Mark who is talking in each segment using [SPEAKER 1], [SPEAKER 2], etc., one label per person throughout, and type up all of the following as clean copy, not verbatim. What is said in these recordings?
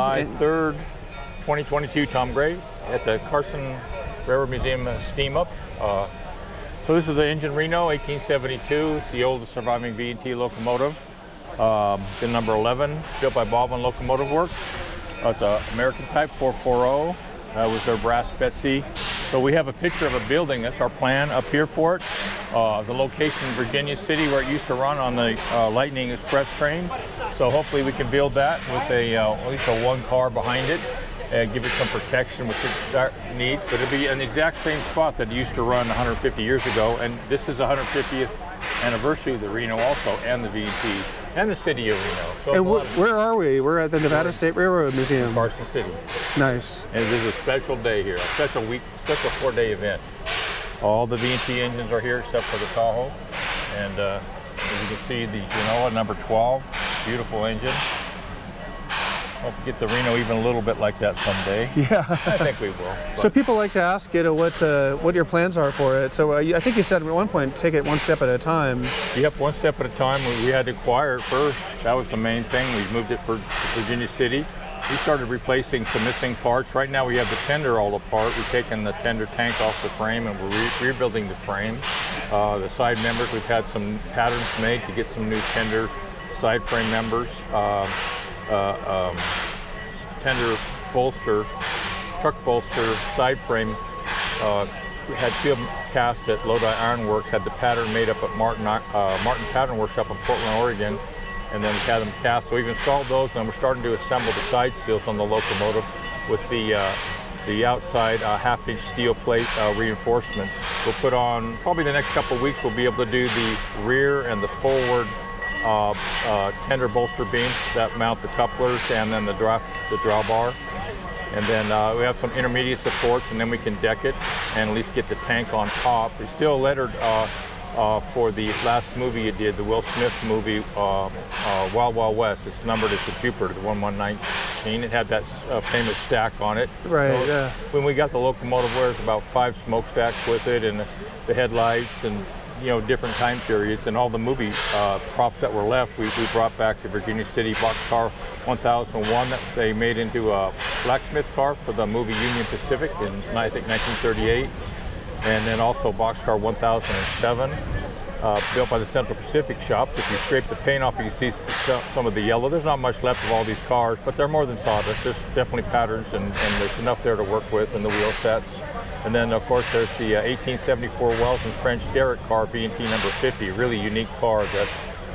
[SPEAKER 1] July 3rd, 2022, Tom Gray at the Carson Railroad Museum Steam Up. So this is the engine Reno, 1872. It's the oldest surviving V&T locomotive. The number 11, built by Baldwin Locomotive Works. It's an American Type 440. That was their brass Betsy. So we have a picture of a building. That's our plan up here for it. The location in Virginia City where it used to run on the Lightning Express train. So hopefully we can build that with at least a one car behind it and give it some protection, which it needs. But it'll be an exact same spot that it used to run 150 years ago. And this is the 150th anniversary of the Reno also, and the V&T, and the city of Reno. So
[SPEAKER 2] and where are we? We're at the Nevada State Railroad Museum.
[SPEAKER 1] Carson City.
[SPEAKER 2] Nice.
[SPEAKER 1] And this is a special day here, a special week, special 4-day event. All the V&T engines are here except for the Tahoe. And as you can see, the Genoa number 12, beautiful engine. Hope to get the Reno even a little bit like that someday.
[SPEAKER 2] Yeah.
[SPEAKER 1] I think we will.
[SPEAKER 2] So people like to ask, what your plans are for it. So I think you said at one point, take it one step at a time.
[SPEAKER 1] Yep, one step at a time. We had to acquire it first. That was the main thing. We moved it to Virginia City. We started replacing some missing parts. Right now we have the tender all apart. We've taken the tender tank off the frame and we're rebuilding the frame. The side members, we've had some patterns made to get some new tender side frame members. Tender bolster, truck bolster, side frame. We had field cast at Lodi Iron Works, had the pattern made up at Martin Pattern Works up in Portland, Oregon, and then we had them cast. So we've installed those, and we're starting to assemble the side seals on the locomotive with the outside half-inch steel plate reinforcements. We'll put on, probably the next couple of weeks, we'll be able to do the rear and the forward tender bolster beams that mount the couplers and then the drawbar. And then we have some intermediate supports, and then we can deck it and at least get the tank on top. It's still lettered for the last movie you did, the Will Smith movie, Wild Wild West. It's numbered as the Jupiter, the 1119. It had that famous stack on it.
[SPEAKER 2] Right,
[SPEAKER 1] so
[SPEAKER 2] yeah.
[SPEAKER 1] When we got the locomotive, there's about 5 smokestacks with it, and the headlights, and different time periods, and all the movie props that were left, we brought back to Virginia City. Boxcar 1001 that they made into a blacksmith car for the movie Union Pacific in, I think, 1938. And then also Boxcar 1007, built by the Central Pacific shops. If you scrape the paint off, you can see some of the yellow. There's not much left of all these cars, but they're more than sawdust. There's definitely patterns, and there's enough there to work with, and the wheel sets. And then, of course, there's the 1874 Wells and French Derrick car, B&T number 50, a really unique car that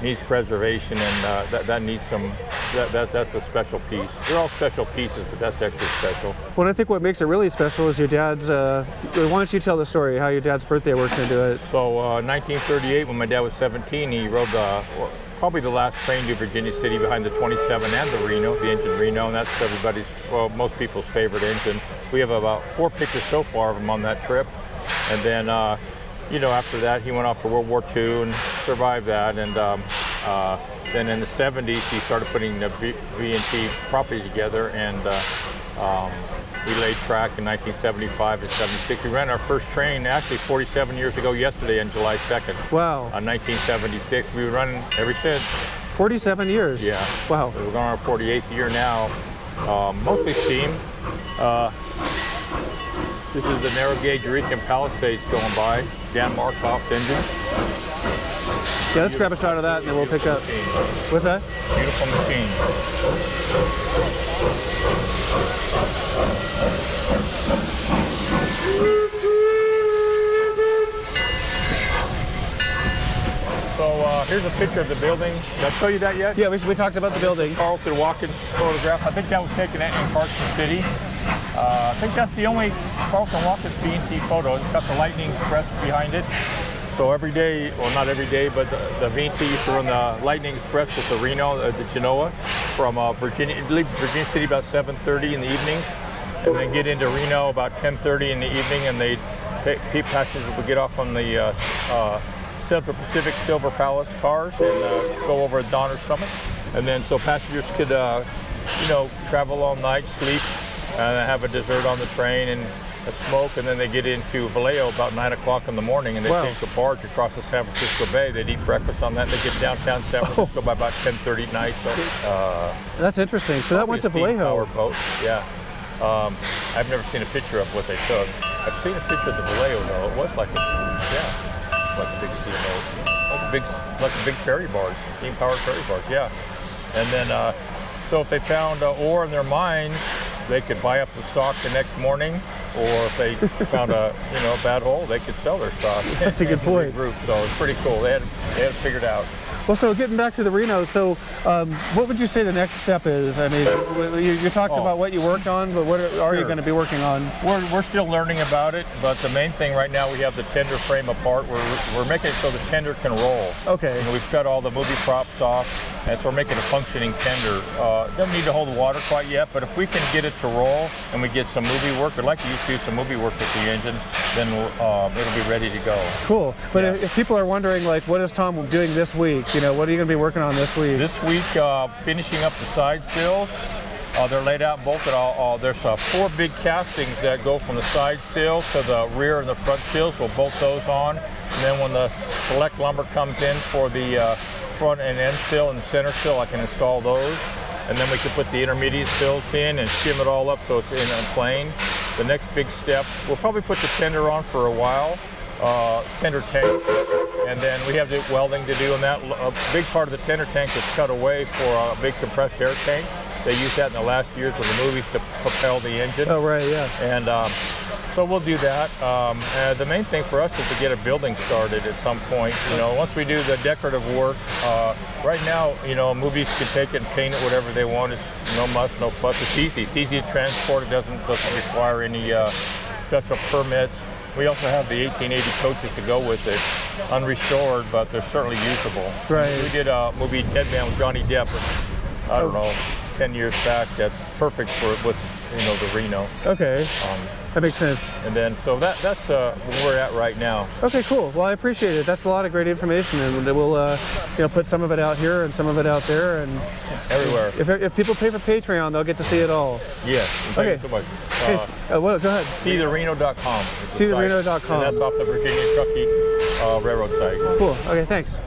[SPEAKER 1] needs preservation, and that needs some, that's a special piece. They're all special pieces, but that's extra special.
[SPEAKER 2] Well, I think what makes it really special is your dad's, why don't you tell the story, how your dad's birthday works into it?
[SPEAKER 1] So 1938, when my dad was 17, he rode probably the last train to Virginia City behind the 27 and the Reno, the engine Reno, and that's everybody's, well, most people's favorite engine. We have about 4 pictures so far of him on that trip. And then, after that, he went off to World War II and survived that. And then in the 70s, he started putting the V&T property together, and we laid track in 1975 to 76. We ran our first train actually 47 years ago yesterday on July 2nd.
[SPEAKER 2] Wow.
[SPEAKER 1] 1976. We've been running ever since.
[SPEAKER 2] 47 years?
[SPEAKER 1] Yeah.
[SPEAKER 2] Wow.
[SPEAKER 1] We're going on our 48th year now. Mostly steam. This is the narrow gauge Eureka Palisades going by. Dan Markoff's engine.
[SPEAKER 2] Yeah, let's grab a shot of that and then we'll pick up. What's that?
[SPEAKER 1] Beautiful machine. So here's a picture of the building. Did I show you that yet?
[SPEAKER 2] Yeah, we talked about the building.
[SPEAKER 1] Carlton Watkins photograph. I think that was taken in Carson City. I think that's the only Carlton Watkins B&T photo. It's got the Lightning Express behind it. So every day, well, not every day, but the V&T used to run the Lightning Express with the Reno, the Genoa, from Virginia City about 7:30 in the evening, and then get into Reno about 10:30 in the evening, and passengers would get off on the Central Pacific Silver Palace cars and go over to Donner Summit, and then so passengers could, travel all night, sleep, and have a dessert on the train, and of smoke, and then they get into Vallejo about 9 o'clock in the morning, and they
[SPEAKER 2] Wow.
[SPEAKER 1] take the barge across the San Francisco Bay. They'd eat breakfast on that, and they get downtown San Francisco by about 10:30 at night. So
[SPEAKER 2] That's interesting. So that went to
[SPEAKER 1] steam
[SPEAKER 2] Vallejo.
[SPEAKER 1] powered boat. Yeah. I've never seen a picture of what they took. I've seen a picture of the Vallejo though. It was like a big steamboat, like a big ferry barge, steam powered ferry barge. Yeah. And then so if they found ore in their mines, they could buy up the stock the next morning, or if they found a bad hole, they could sell their stock.
[SPEAKER 2] That's a good point.
[SPEAKER 1] Regroup. So it's pretty cool. They had it figured out.
[SPEAKER 2] Well, so getting back to the Reno, so what would you say the next step is? I mean, you talked about what you worked on, but what are you
[SPEAKER 1] Sure.
[SPEAKER 2] going to be working on?
[SPEAKER 1] We're still learning about it, but the main thing right now, we have the tender frame apart. We're making it so the tender can roll.
[SPEAKER 2] Okay.
[SPEAKER 1] We've cut all the movie props off, and so we're making a functioning tender. Doesn't need to hold the water quite yet, but if we can get it to roll and we get some movie work, we'd like to do some movie work with the engine, then it'll be ready to go.
[SPEAKER 2] Cool. But
[SPEAKER 1] Yeah.
[SPEAKER 2] if people are wondering, like, what is Tom doing this week? What are you going to be working on this week?
[SPEAKER 1] This week, finishing up the side sills. They're laid out and bolted. There's 4 big castings that go from the side sill to the rear and the front sills. We'll bolt those on. And then when the select lumber comes in for the front and end sill and center sill, I can install those. And then we can put the intermediate sills in and shim it all up so it's in a plane. The next big step, we'll probably put the tender on for a while, tender tank. And then we have the welding to do, and that a big part of the tender tank is cut away for a big compressed air tank. They used that in the last years of the movies to propel the engine.
[SPEAKER 2] Oh, right, yeah.
[SPEAKER 1] And so we'll do that. The main thing for us is to get a building started at some point. Once we do the decorative work, right now, movies can take it and paint it whatever they want. It's no muss, no fuss. It's easy. It's easy to transport. It doesn't require any special permits. We also have the 1880 coaches to go with it, unrestored, but they're certainly usable.
[SPEAKER 2] Right.
[SPEAKER 1] We did a movie, Dead Man, with Johnny Depp, I don't know, 10 years back. That's perfect with the Reno.
[SPEAKER 2] Okay. That makes sense.
[SPEAKER 1] And then, so that's where we're at right now.
[SPEAKER 2] Okay, cool. Well, I appreciate it. That's a lot of great information, and we'll put some of it out here and some of it out there, and
[SPEAKER 1] Everywhere.
[SPEAKER 2] if people pay for Patreon, they'll get to see it all.
[SPEAKER 1] Yes. Thank
[SPEAKER 2] Okay.
[SPEAKER 1] you so much.
[SPEAKER 2] Well, go ahead.
[SPEAKER 1] SeeTheReno.com.
[SPEAKER 2] SeeTheReno.com.
[SPEAKER 1] And that's off the Virginia Truckee Railroad site.
[SPEAKER 2] Cool. Okay, thanks.